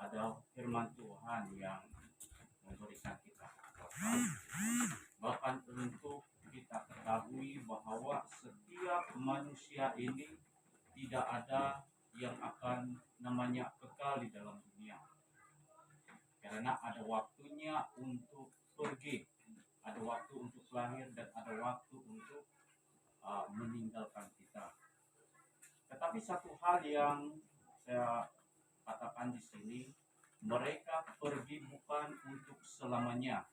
ada firman Tuhan yang memberikan kita harapan. Bahkan untuk kita ketahui bahwa setiap manusia ini tidak ada yang akan namanya kekal di dalam dunia. Karena ada waktunya untuk pergi, ada waktu untuk lahir dan ada waktu untuk meninggalkan kita. Tetapi satu hal yang saya katakan di sini, mereka pergi bukan untuk selamanya.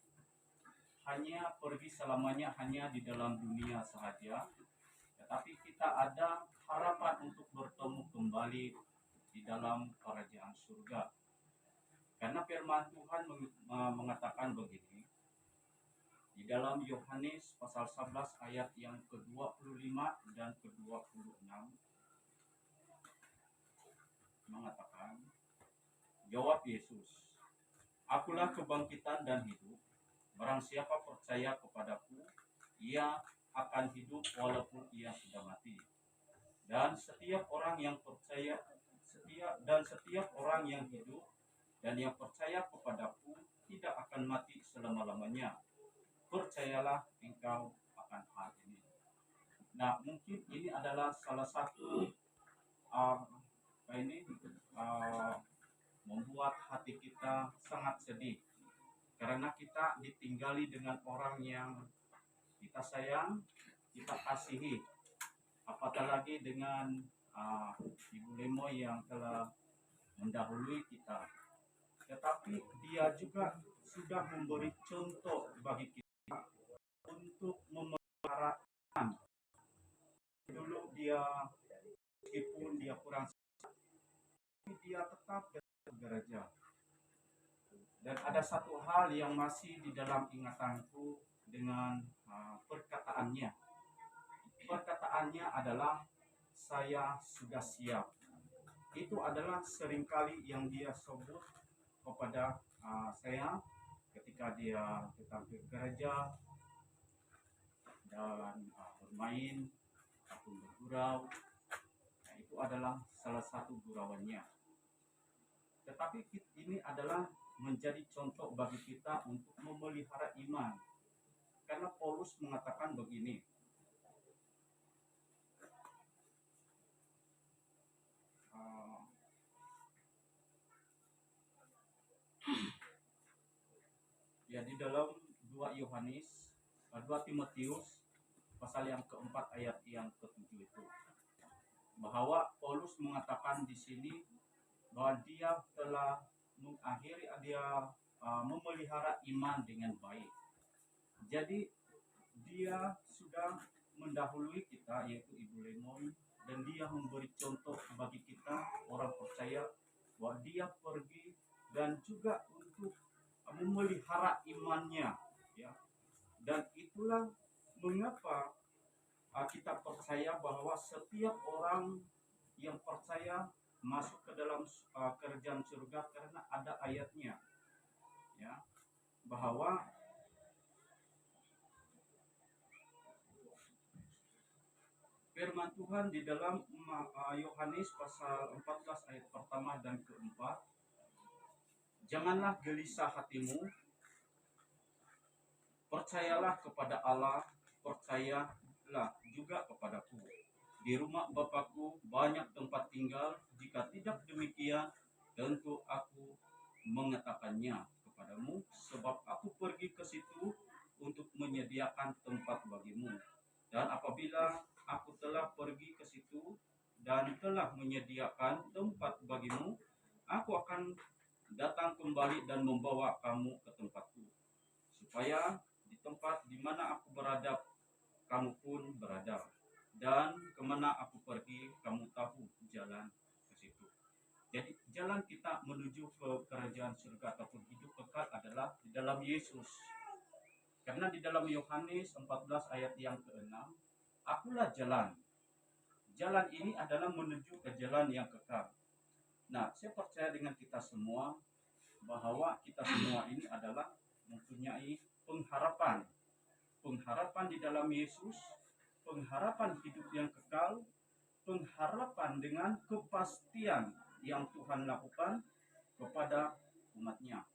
Hanya pergi selamanya hanya di dalam dunia sahaja. Tetapi kita ada harapan untuk bertemu kembali di dalam kerajaan surga. Karena firman Tuhan mengatakan begini. Di dalam Yohanes pasal 11 ayat yang ke-25 dan ke-26 mengatakan, jawab Yesus, "Akulah kebangkitan dan hidup. Barang siapa percaya kepadaku, ia akan hidup walaupun ia sudah mati. Dan setiap orang yang hidup dan yang percaya kepadaku tidak akan mati selama-lamanya. Percayalah engkau akan hal ini." Nah, mungkin ini adalah salah satu membuat hati kita sangat sedih karena kita ditinggali dengan orang yang kita sayang, kita kasihi, apatah lagi dengan Ibu Lemo yang telah mendahului kita. Tetapi dia juga sudah memberi contoh bagi kita untuk memelihara iman. Dulu dia, meskipun dia kurang sehat, dia tetap ke gereja. Dan ada satu hal yang masih di dalam ingatanku dengan perkataannya. Perkataannya adalah, "Saya sudah siap." Itu adalah seringkali yang dia sebut kepada saya ketika dia datang ke gereja dan bermain ataupun bergurau. Nah, itu adalah salah satu gurauannya. Tetapi ini adalah menjadi contoh bagi kita untuk memelihara iman. Karena Paulus mengatakan begini, ya di dalam 2 Timotius pasal yang keempat ayat yang ke-7 itu, bahwa Paulus mengatakan di sini bahwa dia telah memelihara iman dengan baik. Jadi dia sudah mendahului kita, yaitu Ibu Lemon, dan dia memberi contoh bagi kita orang percaya bahwa dia pergi dan juga untuk memelihara imannya, ya. Dan itulah mengapa kita percaya bahwa setiap orang yang percaya masuk ke dalam kerajaan surga karena ada ayatnya, ya, bahwa firman Tuhan di dalam Yohanes pasal 14 ayat pertama dan keempat, "Janganlah gelisah hatimu, percayalah kepada Allah, percayalah juga kepadaku. Di rumah Bapakku banyak tempat tinggal, jika tidak demikian, tentu aku mengatakannya kepadamu, sebab aku pergi ke situ untuk menyediakan tempat bagimu. Dan apabila aku telah pergi ke situ dan telah menyediakan tempat bagimu, aku akan datang kembali dan membawa kamu ke tempatku, supaya di tempat di mana aku berada, kamu pun berada. Dan kemana aku pergi, kamu tahu jalan ke situ." Jadi jalan kita menuju ke kerajaan surga ataupun hidup kekal adalah di dalam Yesus. Karena di dalam Yohanes 14 ayat yang ke-6, "Akulah jalan." Jalan ini adalah menuju ke jalan yang kekal. Nah, saya percaya dengan kita semua bahwa kita semua ini adalah mempunyai pengharapan. Pengharapan di dalam Yesus, pengharapan hidup yang kekal, pengharapan dengan kepastian yang Tuhan lakukan, kepada umatnya.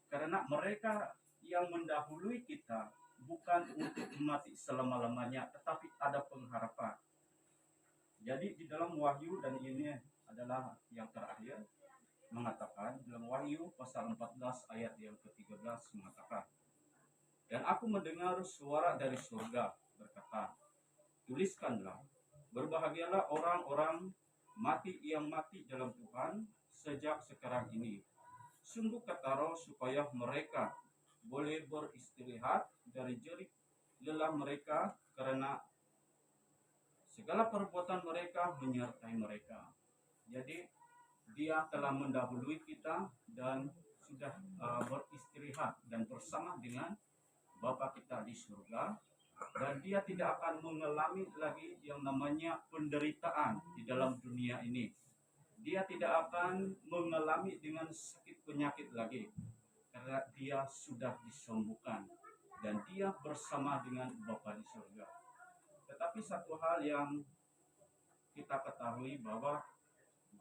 Karena mereka yang mendahului kita bukan untuk mati selama-lamanya, tetapi ada pengharapan. Jadi di dalam Wahyu, dan ini adalah yang terakhir, mengatakan dalam Wahyu pasal 14 ayat yang ke-13 mengatakan, dan aku mendengar suara dari surga berkata, tuliskanlah, berbahagialah orang-orang mati yang mati dalam Tuhan sejak sekarang ini. Sungguh kata Roh, supaya mereka boleh beristirahat dari jerih lelah mereka, karena segala perbuatan mereka menyertai mereka. Jadi dia telah mendahului kita dan sudah beristirahat dan bersama dengan Bapa kita di surga, dan dia tidak akan mengalami lagi yang namanya penderitaan di dalam dunia ini. Dia tidak akan mengalami dengan sakit penyakit lagi, karena dia sudah disembuhkan dan dia bersama dengan Bapa di surga. Tetapi satu hal yang kita ketahui, bahwa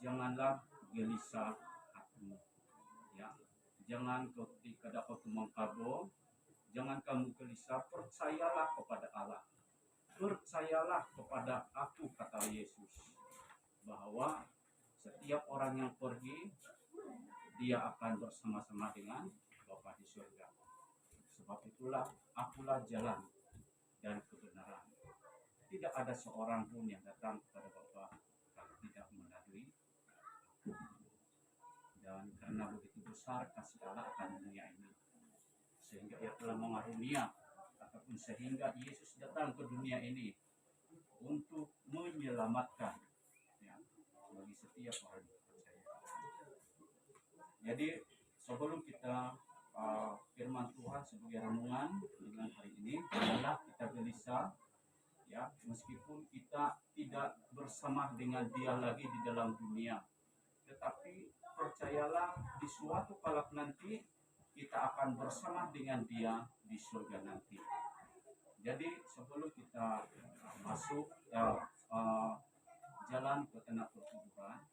janganlah gelisah hatimu, ya. Jangan ketika dapat mengkabo, jangan kamu gelisah, percayalah kepada Allah. Percayalah kepada aku, kata Yesus, bahwa setiap orang yang pergi, dia akan bersama-sama dengan Bapa di surga. Sebab itulah akulah jalan dan kebenaran. Tidak ada seorang pun yang datang kepada Bapa kalau tidak melalui aku. Dan karena begitu besar kasih Allah akan dunia ini, sehingga ia telah mengarunia, ataupun sehingga Yesus datang ke dunia ini untuk menyelamatkan, ya, bagi setiap orang yang percaya. Jadi sebelum kita firman Tuhan sebagai renungan dengan hari ini, adalah kita gelisah, ya, meskipun kita tidak bersama dengan dia lagi di dalam dunia, tetapi percayalah di suatu kala nanti kita akan bersama dengan dia di surga nanti. Jadi sebelum kita masuk jalan ke tanah pertubuhan,